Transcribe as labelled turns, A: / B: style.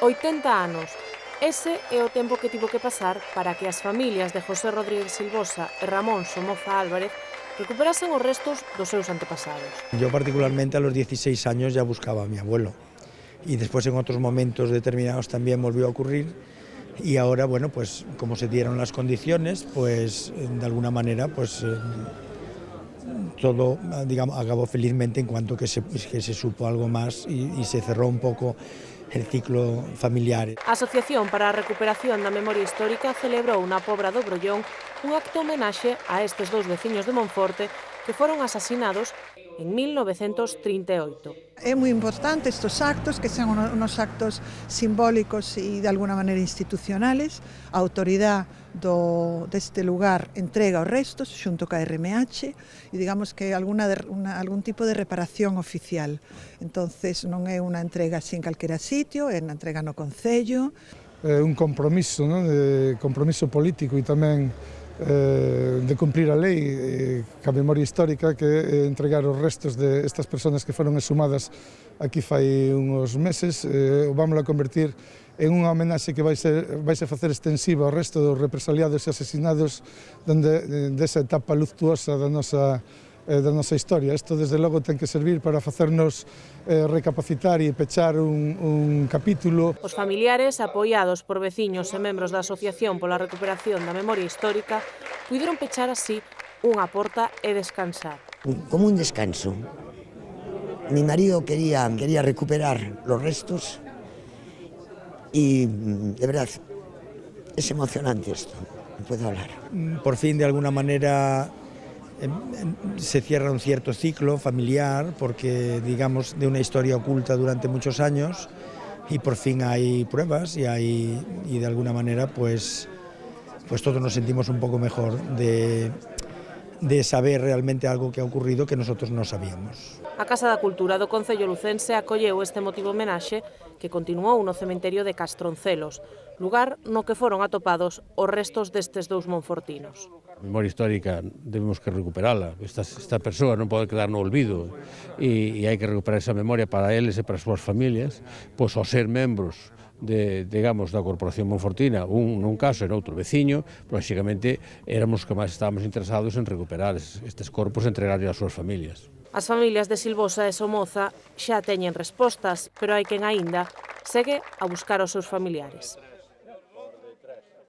A: 80 anos. Ese é o tempo que tivo que pasar para que as familias de José Rodríguez Silvosa e Ramón Somoza Álvarez recuperasen os restos dos seus antepasados.
B: Yo particularmente a los 16 años ya buscaba a mi abuelo y después en otros momentos determinados también volvió a ocurrir y ahora, bueno, pues como se dieron las condiciones, pues de alguna manera, pues todo, digamos, acabó felizmente en cuanto que se supo algo más y se cerró un poco el ciclo familiar.
A: A Asociación para a Recuperación da Memoria Histórica celebrou na Pobra do Brollón un acto homenaxe a estes dous veciños de Monforte que foron asasinados en 1938.
C: É moi importante estes actos, que sean unos actos simbólicos e de alguna maneira institucionales. A autoridade deste lugar entrega os restos xunto ca RMH e digamos que algún tipo de reparación oficial. Entonces non é unha entrega sin calquera sitio, é unha entrega no Concello.
D: É un compromiso, non? De compromiso político e tamén de cumprir a lei ca memoria histórica, que é entregar os restos de estas persoas que foron exhumadas aquí fai uns meses. Vamos a convertir en unha homenaxe que vai se facer extensiva ao resto dos represaliados e asesinados desa etapa luctuosa da nosa historia. Isto, desde logo, ten que servir para facernos recapacitar e pechar un capítulo.
A: Os familiares, apoiados por veciños e membros da Asociación pola Recuperación da Memoria Histórica, puideron pechar así unha porta e descansar.
E: Como un descanso. Mi marido quería recuperar los restos y, de verdad, es emocionante esto, no puedo hablar.
B: Por fin, de alguna manera, se cierra un cierto ciclo familiar, porque, digamos, de una historia oculta durante muchos años, y por fin hay pruebas y de alguna manera, pues todos nos sentimos un poco mejor de saber realmente algo que ha ocurrido que nosotros no sabíamos.
A: A Casa da Cultura do Concello Lucense acolleu este emotivo homenaxe que continuou no cemiterio de Castroncelos, lugar no que foron atopados os restos destes dous monfortinos.
F: A memoria histórica debemos que recuperala. Esta persoa non pode quedar no olvido e hai que recuperar esa memoria para eles e para as súas familias, pois ao ser membros digamos, da Corporación Monfortina, nun caso e noutro veciño, lóxicamente éramos que máis estábamos interesados en recuperar estes corpos e entregarlle ás súas familias.
A: As familias de Silvosa e Somoza xa teñen respostas, pero hai quen aínda segue a buscar os seus familiares.